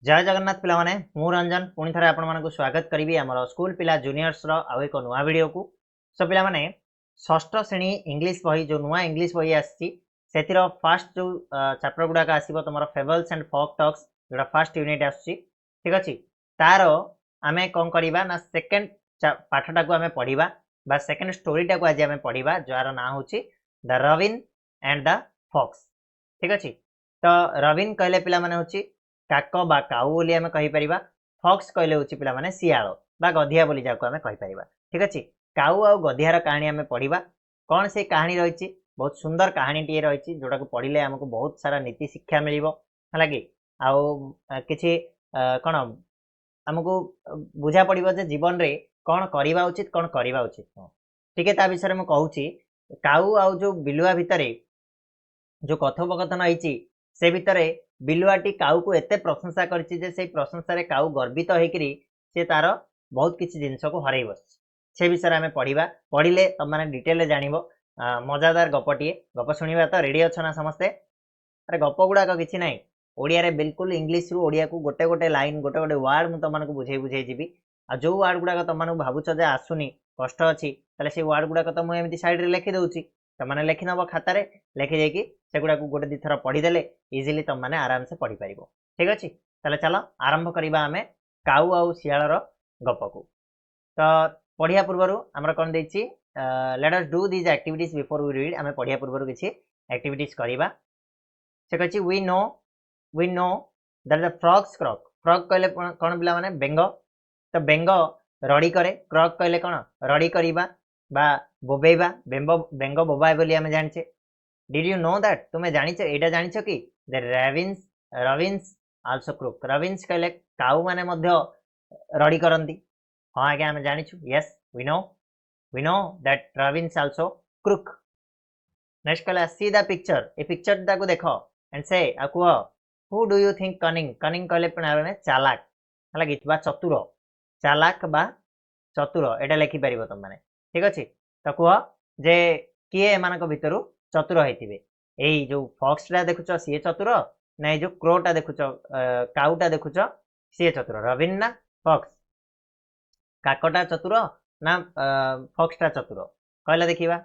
जय जगन्नाथ पिला माने मु रंजन पुणी थे आपण स्वागत करी आम स्कूल पिला जूनियर्स आउ एक नुआ वीडियो को सो पिला माने षष्ठ श्रेणी इंग्लिश बही जो नुआ इंग्लिश बही आसी फास्ट जो चैप्टर गुड़ाक आसो तुम फेबल्स एंड फोक टॉक्स जोटा फास्ट यूनिट आसुची ठीक अच्छे तार आम कौन करवा ना सेकेंड पाठटा को आम पढ़ा सेकेंड स्टोरीटा को आज आम पढ़ा जार ना हूँ the robin and the fox ठीक अच्छे तो रविन कहले पिला माने हूँ काक बा काऊ बोली आम कहीपर फक्स कहले हूँ पिला माने सियाल बा गधिया बोली जाको आम कहीपर ठीक अच्छे काऊ आउ गधियार कहानी आम पढ़ा कौन से कहानी रही बहुत सुंदर कहानी टी रही जोटा को पढ़ले आमको बहुत सारा नीति शिक्षा मिल है आउ कि कौन आमको बुझा पड़ो जे जीवन रे कौन करवा उचित कौन करवा उचित टी विषय में कहूँ काऊ आउ जो बिलुआ भितर जो कथोपकथन आई से भितर बिलुआटी काऊ को एते प्रशंसा करछि जे से प्रशंसा रे काऊ गर्वित होइकरी से तार बहुत किछि जिंस को हरई बस से विषय आम पढ़ा पढ़ले तुम मैंने डिटेल जानिबो मजादार गपटीए गप शुणा तो रेडी अच्छा ना समस्ते अरे गप गुड़ाक किसी ना ओडिया रे बिल्कुल इंग्लिश रु ओडिया को गोटे गोटे लाइन गोटे गोटे वार्ड मुझे तुमको बुझे बुझे जी आ जो वार्ड गुड़ाक तुम भावुच जे आसुनी कष्ट अच्छी से वार्ड गुड़ाक तो मुझे साइड रे लिखि दूची तुमने लिखि नब खातार लिखि जाकि सेगुड़ा गोटे दी थर पढ़ीदे इजिली तुम मैंने आराम से पढ़ी पार ठीक अच्छे ताले चलो आरंभ करवा आम काऊ आउ शियालर गप को तो पढ़िया पूर्वर आमर कौन देछि let us do this activities before we read आम पढ़िया पूर्वर किसी एक्टिविटीज करवा से कही we know that the frogs croak frog कहले कौन पिला माने बेंग तो बेंग रड़ी करे क्रॉक कहले कौन रड़ी करवा बा बोबेबा बेंग बोबाए बोली आम जानिचे डिड यू नो दैट तुम्हें जानिଛ एटा जानिଛ कि the ravens also croak ravens कहले काऊ माने मध्य रड़ी करंती हाँ आज्ञा आम जानिछु yes we know that ravens also croak next कहला see the picture a picture टाको देखो एंड से आ कुह who do you think cunning cunning कहले माने चालाक हला कि बा चतुर चालाक बा चतुर एटा लिखि परिबो तुम माने ठीक अच्छे तो कह जे किए एमानक भितरु चतुर होइथिबे एई जो फॉक्सटा देखुच सी चतुर ना जो क्रोटा देखुच काउटा देखुच सी चतुर रविन ना फॉक्स काकटा चतुर ना फॉक्सटा चतुर कहला देखिबा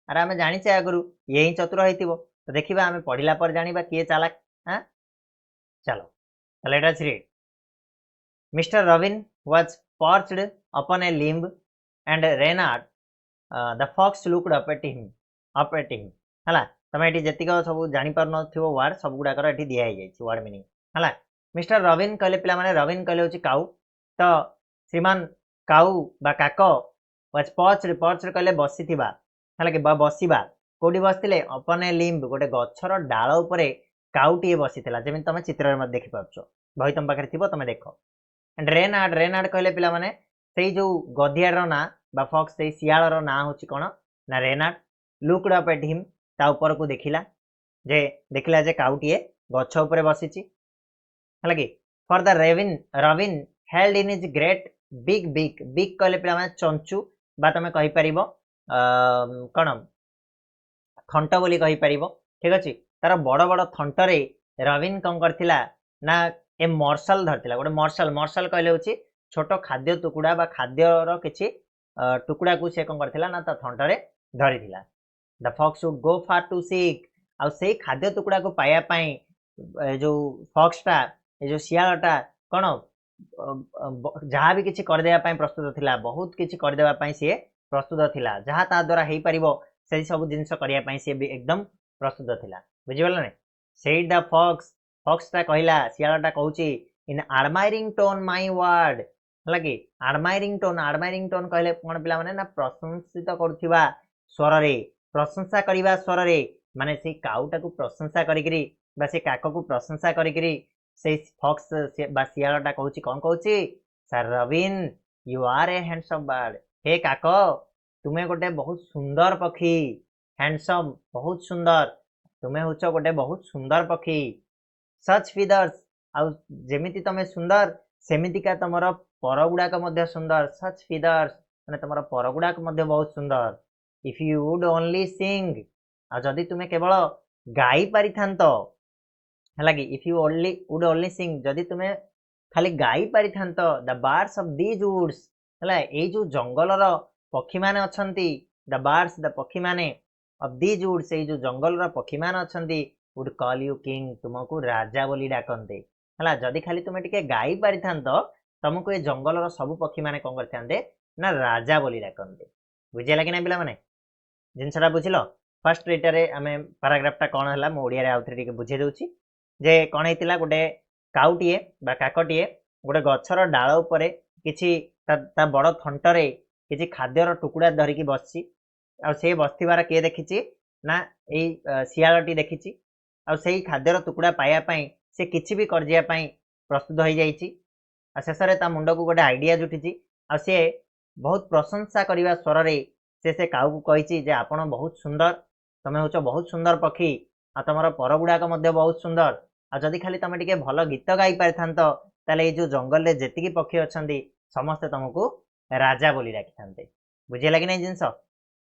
अरे आमे जानिचे आगरु ये ही चतुर होइथिबो तो देखिबा आमे पढ़िला पर जानिबा किए चालाक हां चलो let us read mister raven was perched upon a limb and Reynard the fox looked up at him हला तमे एटी जतिक सब जानि पार नथिबो वर्ड सब गुडा कर एटी दिया जायछि वर्ड मीनिंग हला मिस्टर रविन कहले पिला माने रविन कहले होछि काऊ तो श्रीमान काऊ बा काको वाज पर्च्ड कहले बसिथिबा हला कि बसिबा कोडी बसथिले अपन ए लिम्ब गोटे गछर डाळ उपरे काऊटी बसिथिला जेमिन तमे चित्र रे मत देखि पाछो बही तम पाखरे थिबो तमे देखो एंड रेनार्ड कहले पिला माने सेई जो गधियार ना बा फॉक्स सेई सियालर ना होछि कोन ना Reynard looked up at him ता ऊपर को देखिला जे काउटीए गछ ऊपर बसिछि हला कि for the robin held in his great big कहले पिला माने चंचू बा तमे कहि परिबो कोन थंट बोली कहि परिबो ठीक अछि तार बड़ बड़ थंटरे रविन कौन करथिला ना ए मर्शल धरथिला गोटे मर्शल कहले होछि छोट खाद्य टुकुड़ा बा खाद्यर किछि टुकुड़ा को से कौन करथिला ना ता थंटरे धरिथिला the fox would go far to seek आ से खाद्य टुकुड़ा को पाया पाई जो फॉक्सटा जो सियालटा कौन जहाँ भी किछि कर देबा पाई प्रस्तुत थिला बहुत किछि कर देबा पाई से प्रस्तुत थिला जहाँ ता द्वारा हेई परिबो से सब जिंस करिया पाई से एकदम प्रस्तुत थिला बुझिबला नै सेड द फॉक्सटा कहिला सियालटा कहूची इन एडमायरिंग टोन माय वर्ड हला कि एडमायरिंग टोन कहले कोन पिला माने ना प्रशंसित करथिबा स्वर रे प्रशंसा करिबा स्वर रे माने से काउटा को प्रशंसा करिकरी बा से काको को प्रशंसा करिकरी से फॉक्स बा सियालटा कहूची कोन कहूची sir raven you are a handsome bird हे काको तुमे गोटे बहुत सुंदर पक्षी हैंडसम बहुत सुंदर तुमे होच गोटे बहुत सुंदर पक्षी सच फीदर्स आउ जेमिति तमे सुंदर सेमितिका तमर पर गुड़ाक मध्य सुंदर सच फीदर्स माने तमर पर गुड़ाक मध्य बहुत सुंदर if you would only sing आ जदि तुमे केवल गाई पारि थांतो हला कि if you would only sing जदि तुमे खाली गाई पारि थांत the birds of these woods हला ए जो जंगल रो पक्षी माने अछंती द बार्ड्स द पक्षी माने ऑफ दीज वुड्स ए जो जंगल रो पक्षी माने अछंती वुड कॉल यू किंग तुमको राजा बोली डाकंते हला जदी खाली तुमे टिके गाई पारि थांत तुमको ए जंगल रो सब पक्षी माने कोन करथांते ना राजा बोली डाकंते बुझिला कि नै पिला माने जिनसटा बुझिलो फर्स्ट रीटर रे आमे पैराग्राफ टा कोन हला मो ओडिया रे आउथरे टिके बुझे दउची जे कोन हेतिला गोटे काउटीए बा काकटीए गोटे गछर डाल उपरे किछि ता बड़ थंटरे किछि खाद्यर टुकुड़ा धरिकी बसछि आ से बस्तिबार के देखिछि ना एई सियालटी देखिछि आ सेई खाद्यर टुकुड़ा पाया पई से किछि भी करजिया पई प्रस्तुत होई जाईछि आ शेषरे ता मुंड को गोटे आइडिया जुटिछि आ से बहुत प्रशंसा करिवा स्वर रे से काउ को कहिछि जे आपण बहुत सुंदर तमे होचो बहुत सुंदर पक्षी आ तमर पर गुडाक मध्य बहुत सुंदर आ जदि खाली तमे टिके भल गीत गाई पारिथांत ताले ए जो जंगल रे जेतिकी पक्षी अछंती समस्त तुमको राजा बोली डाकिथांते बुझिला कि नै जिंस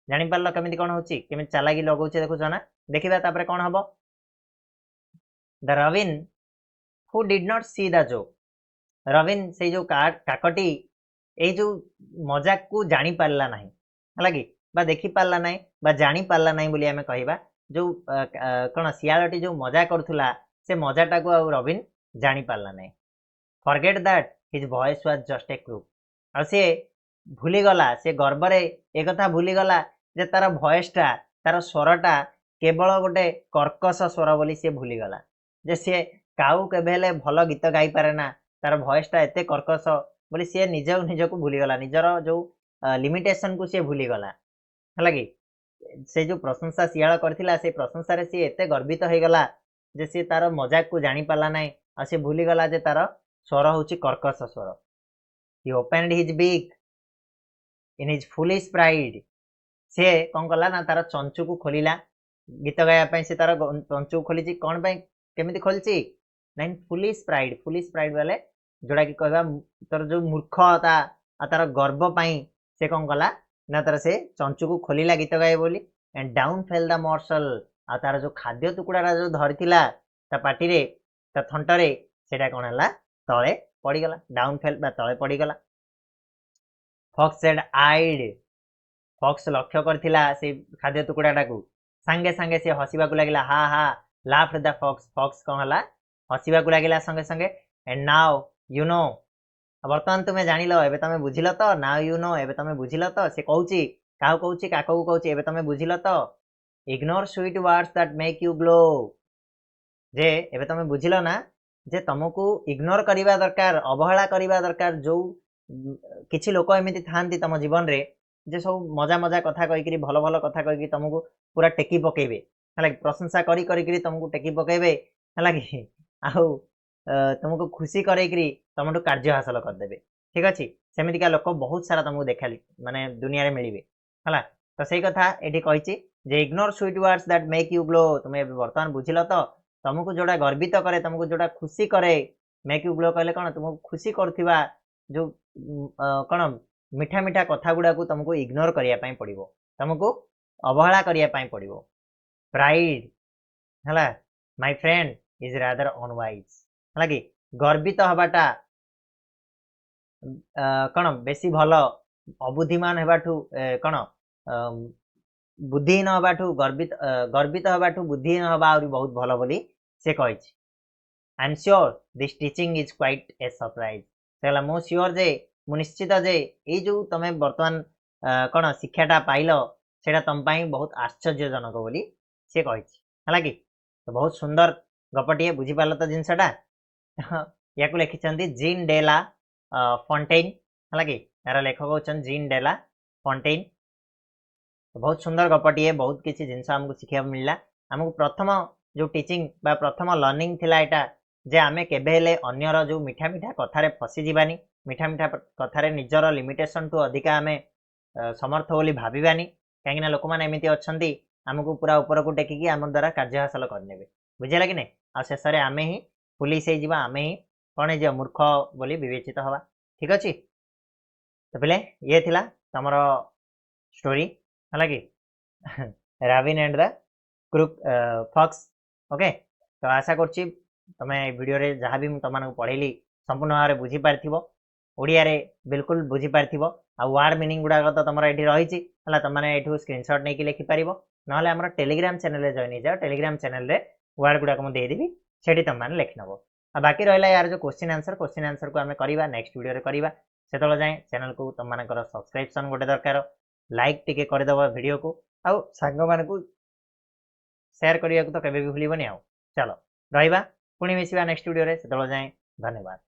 जानि पारलो केमिति कोन होची केमिति चालाकी लगौचे देखुछ ना देखिबा तापरे कोन हबो the robin who did not see the joke robin से जो काकटी ए जो मजाक को जानि पारला नाही हला कि बा देखि पारला नाही बा जानि पारला नाही बोली हमें कहिबा जो कोन सियालटी जो मजा करथुला से मजाटा को रविन जानि पारला नाही forget that his voice was just a croak आ से भूली गला से गर्व रे ए कथा भूली गला जे तार वॉइसटा तार स्वरटा केवल गोटे कर्कश स्वर बोली से भूली गला जे से काउ केबेले भल गीत गाई पारे ना तार वॉइसटा एते कर्कश बोली से निजको भूली गला निजर जो लिमिटेशन को से भूली गला हला कि से जो प्रशंसा सियाल करथिला से प्रशंसा रे से एते गर्वित हो गला जे से तार मजाक को जानि पाला नाही आ से भूली गला जे तार स्वर होची कर्कश स्वर he opened his big in his foolish pride से कोन कला ना तार चंचू को खोलिला गीत गाया पई से तार चंचू खोलिची कोन पई केमिति खोलची नाइन फुलिश प्राइड वाले जोड़ा कि कहबा तार जो मूर्खता आ तार गर्व पई से कोन कला ना तार से चंचू को खोलिला गीत गाए बोली and down fell the morsel आ तार जो खाद्य टुकुड़ा जो धरिथिला ता पाटी रे ता थंटरे सेटा कोन हला तळे पड़ी गला डाउन फेल बा तळे पड़ी गला फॉक्स सेड आइड फॉक्स लक्ष्य करथिला से खाद्य टुकुड़ाटा को संगे संगे से हसीबा को लागिला हा हा लाफ द फॉक्स फॉक्स कोन हला हसीबा को लागिला संगे संगे एंड नाउ यू नो वर्तमान तुमे जानिलो एबे तमे बुझिलो तो नाउ यू नो एबे तमे बुझिलो तो से कहूची काउ कहूची काको को कहूची एबे तमे बुझिलो तो ignore sweet words that make you glow जे एबे तमे बुझिलो ना जे तुमको इग्नोर करिवा दरकार अवहेला करिवा दरकार जो किछि लोक एमिति थांती तम जीवन रे जे सब मजा मजा कथा कहिकरी भलो भलो कथा कहिकरी तुमको पूरा टेकी पकेबे हला प्रशंसा करी करी तुमको टेकी पकेबे हला कि आउ तुमको खुशी करैकरी तुमटो कार्य हासिल कर देबे ठीक अछि सेमिति का लोक बहुत सारा तुमको देखाली माने दुनिया रे मिलिबे हला तो सेही कथा एठी कहिछि जे ignore sweet words that make you glow तुमे वर्तमान बुझिलो तो तुमको जोड़ा गर्वित करे तुमको जोड़ा खुशी करे मेक यू ग्लो कहले कोन तुमको खुशी करथिबा जो कोन मिठा मिठा कथा गुडा को तुमको इग्नोर करिया पई पड़िबो तुमको अवहेला करिया पई पड़िबो प्राइड हला my friend is rather unwise हला कि गर्वित हबाटा कोन बेसी भलो अबुद्धिमान हेबाठू कोन बुद्धिहीन हबाठू गर्वित हबाठू बुद्धिहीन हबा आउरी बहुत भलो बोली से कहिछि I am sure this teaching is quite a surprise सेला मो श्योर जे मु निश्चित जे ए जो तमे वर्तमान कोन शिक्षाटा पाइलो सेटा तम पई बहुत आश्चर्यजनक बोली से कहिछि हला कि तो बहुत सुंदर गपटिए बुझी पालो तो जिंसटा याकु लिखिछंती जीन डेला फॉन्टेन हला कि यार लेखक होछन जीन डेला फॉन्टेन तो बहुत सुंदर गपटिए बहुत किसी जिनस हमको शिखिया मिलला हमको प्रथम जो टीचिंग बा प्रथम लर्निंग थिला एटा जे आमे केबे हेले अन्यर जो मिठा मिठा कथारे फसी जीवानी मिठा मिठा कथारे निजर लिमिटेशन टू अधिका आमे समर्थ बोली भाबिबानी काहेकि ना लोक माने एमिति अछंती हमको पूरा ऊपर को टेकी की आम द्वारा कार्य हासिल करनेबे बुझिला कि नै आ शेषरे आमे ही पुलिस हे जीवा आमे ही कोन जे मूर्ख बोली विवेचित हवा ठीक अछि तो पहले ये थिला तमरो स्टोरी हला कि robin and the crook fox okay तो आशा करछि तमे वीडियो रे जहां भी तमन पढेली संपूर्ण भाव में बुझी पारिथिबो ओडिया रे बिल्कुल बुझी पारिथिबो आ वर्ड मीनिंग गुडा तो तमरा एठी रहिछि हला त माने एठू स्क्रीनशॉट नै कि लिखि पारिबो नहले हमर टेलीग्राम चैनल रे जॉइन जाओ टेलीग्राम चैनल रे वर्ड गुडा को म दे देबी सेठी तम माने लिख नबो आ बाकी रहला यार जो क्वेश्चन आंसर को हमें करिवा नेक्स्ट वीडियो रे करिवा सेतलो जाय चैनल को तम मानकर सब्सक्रिप्शन गोटे दरकार लाइक टिके कर दबा वीडियो को आ सांग मान को शेयर करिया को तो केबे भी भूलिबनी आ चलो रहिबा पुणी मिसिबा नेक्स्ट वीडियो रे सेतलो जाय धन्यवाद।